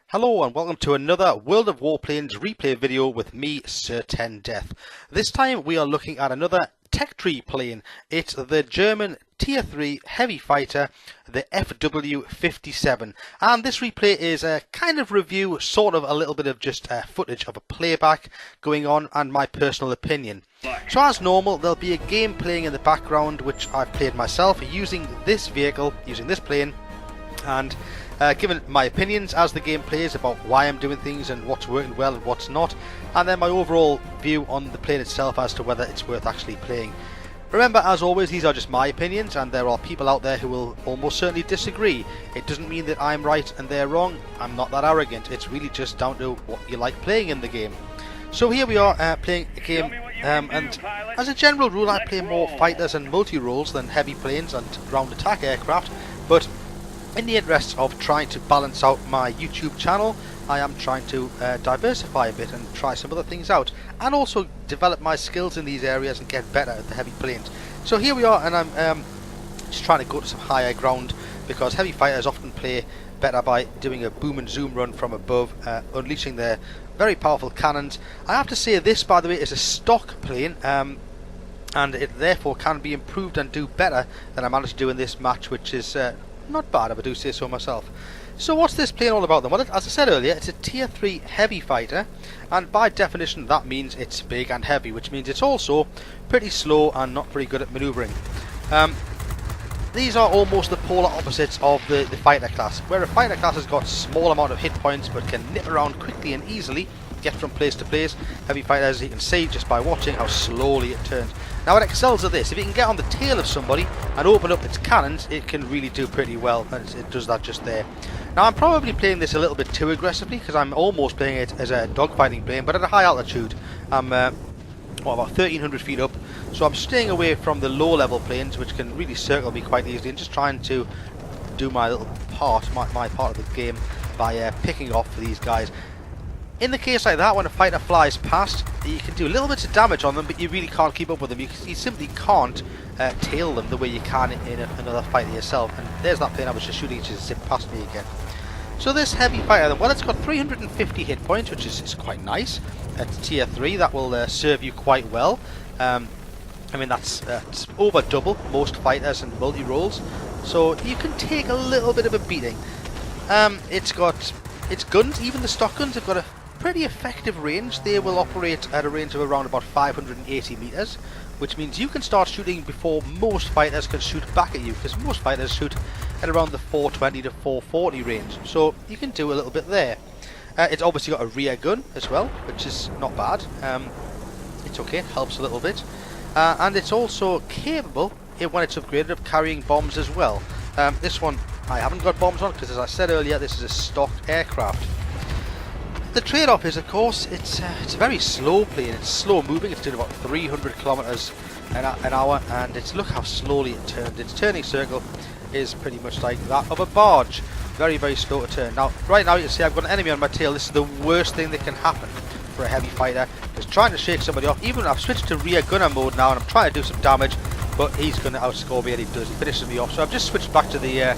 Hello and welcome to another World of Warplanes replay video with me, Sir 10 Death. This time we are looking at another tech tree plane. It's the German Tier 3 heavy fighter, the Fw-57. And this replay is a kind of review, sort of a little bit of just footage of a playback going on and my personal opinion. So as normal, there'll be a game playing in the background which I've played myself using this vehicle, using this plane, and given my opinions as the game plays about why I'm doing things and what's working well and what's not, and then my overall view on the plane itself as to whether it's worth actually playing. Remember, as always, these are just my opinions and there are people out there who will almost certainly disagree. It doesn't mean that I'm right and they're wrong. I'm not that arrogant. It's really just down to what you like playing in the game. So here we are playing a game, and as a general rule I play more fighters and multi-roles than heavy planes and ground attack aircraft, but in the interest of trying to balance out my YouTube channel, I am trying to diversify a bit and try some other things out, and also develop my skills in these areas and get better at the heavy planes. So here we are, and I'm just trying to go to some higher ground, because heavy fighters often play better by doing a boom and zoom run from above, unleashing their very powerful cannons. I have to say, this, by the way, is a stock plane, and it therefore can be improved and do better than I managed to do in this match, which is not bad if I do say so myself. So what's this plane all about then? Well, as I said earlier, it's a tier 3 heavy fighter, and by definition that means it's big and heavy, which means it's also pretty slow and not very good at manoeuvring. These are almost the polar opposites of the fighter class, where a fighter class has got a small amount of hit points but can nip around quickly and easily, get from place to place. Heavy fighters, you can see just by watching how slowly it turns. Now it excels at this. If you can get on the tail of somebody and open up its cannons, it can really do pretty well, and it does that just there. Now I'm probably playing this a little bit too aggressively, because I'm almost playing it as a dogfighting plane, but at a high altitude. I'm about 1,300 feet up, so I'm staying away from the low level planes, which can really circle me quite easily, and just trying to do my little part, my part of the game, by picking off these guys. In the case like that, when a fighter flies past, you can do little bits of damage on them, but you really can't keep up with them. You simply can't tail them the way you can in another fighter yourself. And there's that plane I was just shooting, just zipped past me again. So this heavy fighter, then, well, it's got 350 hit points, which is quite nice. At tier 3, that will serve you quite well. I mean, that's over double most fighters and multi-roles, so you can take a little bit of a beating. It's got its guns, even the stock guns, have got a pretty effective range. They will operate at a range of around about 580 meters, which means you can start shooting before most fighters can shoot back at you, because most fighters shoot at around the 420 to 440 range, so you can do a little bit there. It's obviously got a rear gun as well, which is not bad. It's okay, it helps a little bit, and it's also capable, when it's upgraded, of carrying bombs as well. This one I haven't got bombs on, because as I said earlier, this is a stocked aircraft. The trade-off is, of course, it's a very slow plane. It's slow moving. It's doing about 300 kilometers an hour, and look how slowly it turned. Its turning circle is pretty much like that of a barge. Very, very slow to turn. Now, right now you can see I've got an enemy on my tail. This is the worst thing that can happen for a heavy fighter. Is trying to shake somebody off. Even I've switched to rear gunner mode now, and I'm trying to do some damage, but he's going to outscore me, and he does. He finishes me off. So I've just switched back to the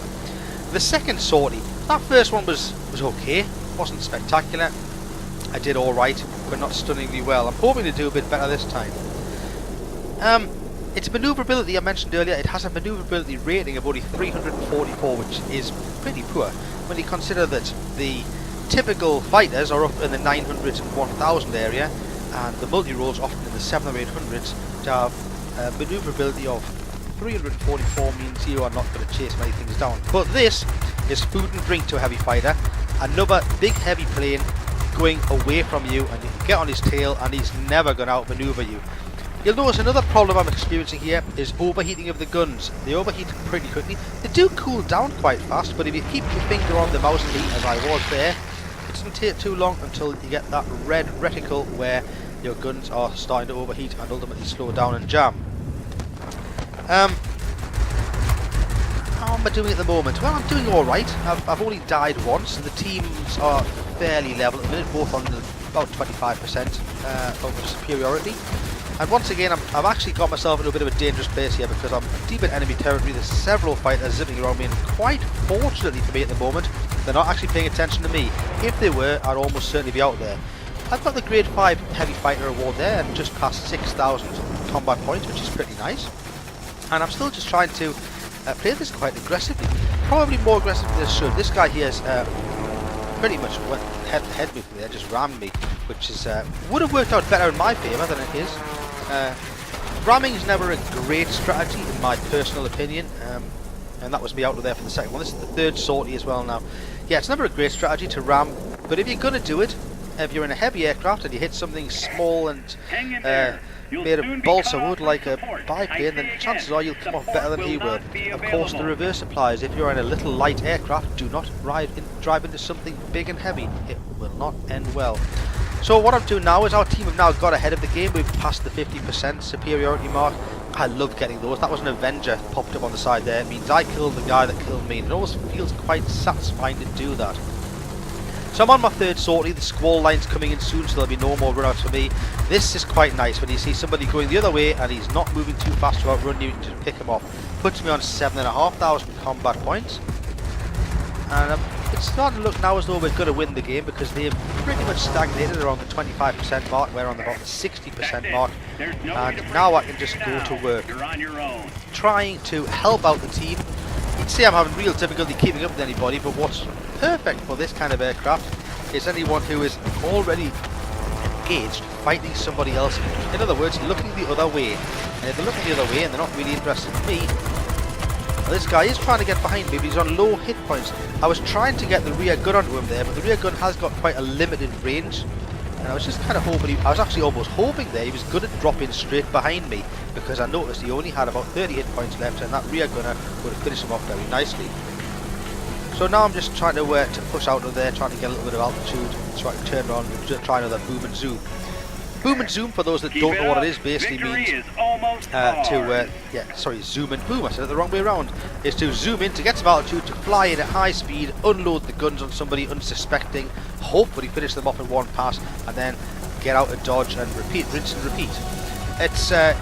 second sortie. That first one was okay. Wasn't spectacular. I did alright, but not stunningly well. I'm hoping to do a bit better this time. Its manoeuvrability, I mentioned earlier, it has a manoeuvrability rating of only 344, which is pretty poor when you consider that the typical fighters are up in the 900 and 1000 area, and the multi-roles often in the 700 or 800s. To have manoeuvrability of 344 means you are not going to chase many things down. But this is food and drink to a heavy fighter. Another big heavy plane going away from you, and you can get on his tail, and he's never going to outmaneuver you. You'll notice another problem I'm experiencing here is overheating of the guns. They overheat pretty quickly. They do cool down quite fast, but if you keep your finger on the mouse key, as I was there, it doesn't take too long until you get that red reticle where your guns are starting to overheat and ultimately slow down and jam. How am I doing at the moment? Well, I'm doing alright. I've only died once, and the teams are fairly level at the minute, both on about 25% of superiority. And once again, I've actually got myself into a bit of a dangerous place here, because I'm deep in enemy territory. There's several fighters zipping around me, and quite fortunately for me at the moment, They're not actually paying attention to me. If they were, I'd almost certainly be out there. I've got the grade 5 heavy fighter award there and just past 6,000 combat points, which is pretty nice. And I'm still just trying to play this quite aggressively. Probably more aggressive than this should. This guy here is pretty much went head to head with me there, just rammed me, which is would have worked out better in my favour than it is. Ramming is never a great strategy in my personal opinion, and that was me out there for the second one. This is the third sortie as well now. Yeah, it's never a great strategy to ram, but if you're going to do it, if you're in a heavy aircraft and you hit something small and made of balsa wood like a biplane, then chances are you'll come off better than he will. Of course, the reverse applies. If you're in a little light aircraft, do not drive into something big and heavy. It will not end well. So what I'm doing now is our team have now got ahead of the game. We've passed the 50% superiority mark. I love getting those. That was an Avenger popped up on the side there. It means I killed the guy that killed me. And it always feels quite satisfying to do that. So I'm on my third sortie. The squall line's coming in soon, so there'll be no more runouts for me. This is quite nice when you see somebody going the other way and he's not moving too fast to outrun you to pick him off. Puts me on 7,500 combat points. And it's starting to look now as though we're going to win the game because they've pretty much stagnated around the 25% mark. We're on about the 60% mark. And now I can just go to work, trying to help out the team. You'd see I'm having real difficulty keeping up with anybody, but what's perfect for this kind of aircraft is anyone who is already engaged fighting somebody else. In other words, looking the other way. And if they're looking the other way and they're not really interested in me, well, this guy is trying to get behind me, but he's on low hit points. I was trying to get the rear gun onto him there, but the rear gun has got quite a limited range. And I was just kind of hoping, I was actually almost hoping there he was going to drop in straight behind me, because I noticed he only had about 30 hit points left, and that rear gunner would have finished him off very nicely. So now I'm just trying to push out of there, trying to get a little bit of altitude, so I can turn around and try another boom and zoom. Boom and zoom, for those that don't know what it is, basically means zoom and boom. I said it the wrong way around. Is to zoom in to get some altitude, to fly in at high speed, unload the guns on somebody unsuspecting, hopefully finish them off in one pass, and then get out of dodge and repeat, rinse and repeat. It's a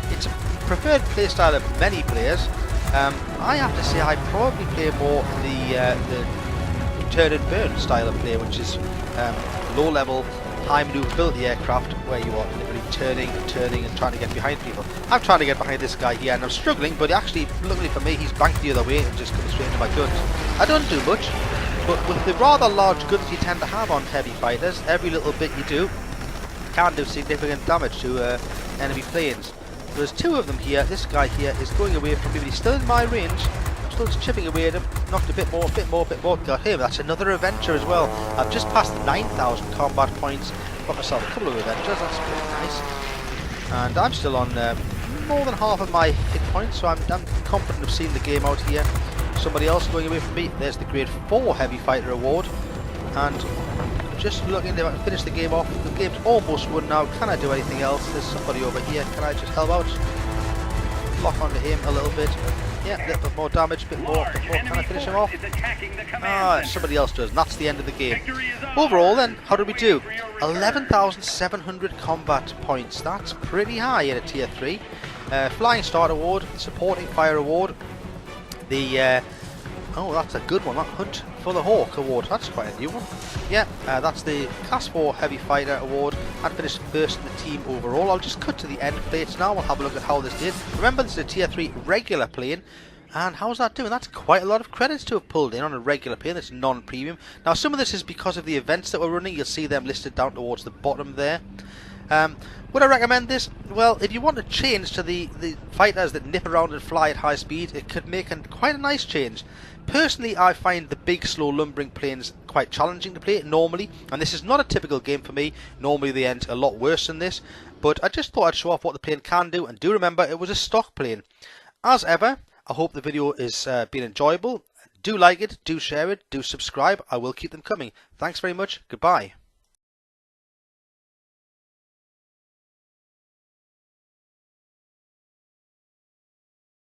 preferred playstyle of many players. I have to say I probably play more the turn and burn style of play, which is low level, high maneuverability aircraft where you are literally turning and trying to get behind people. I'm trying to get behind this guy here and I'm struggling, but actually, luckily for me, he's banked the other way and just coming straight into my guns. I don't do much, but with the rather large guns you tend to have on heavy fighters, every little bit you do can do significant damage to enemy planes. There's two of them here. This guy here is going away from me, but he's still in my range. I'm still just chipping away at him. Knocked a bit more. Got him. That's another Avenger as well. I've just passed 9,000 combat points. Got myself a couple of Avengers. That's pretty nice. And I'm still on more than half of my hit points, so I'm confident of seeing the game out here. Somebody else going away from me. There's the grade 4 heavy fighter award. And just looking to finish the game off. The game's almost won now. Can I do anything else? There's somebody over here. Can I just help out? Lock onto him a little bit. Yeah, a little bit more damage, a bit more. Can I finish him off? Somebody else does, and that's the end of the game. Overall then, how did we do? 11,700 combat points. That's pretty high in a tier 3. Flying Start award, supporting fire award. The oh, that's a good one. That Hunt for the Hawk award. That's quite a new one. Yeah, that's the Class 4 Heavy Fighter award. I finished first in the team overall. I'll just cut to the end plates now. We'll have a look at how this did. Remember, this is a tier 3 regular plane. And how's that doing? That's quite a lot of credits to have pulled in on a regular plane that's non-premium. Now, some of this is because of the events that we're running. You'll see them listed down towards the bottom there. Would I recommend this? Well, if you want to change to the fighters that nip around and fly at high speed, it could make quite a nice change. Personally, I find the big, slow, lumbering planes quite challenging to play normally, and this is not a typical game for me. Normally they end a lot worse than this, but I just thought I'd show off what the plane can do, and do remember it was a stock plane. As ever, I hope the video has been enjoyable. Do like it, do share it, do subscribe. I will keep them coming. Thanks very much. Goodbye.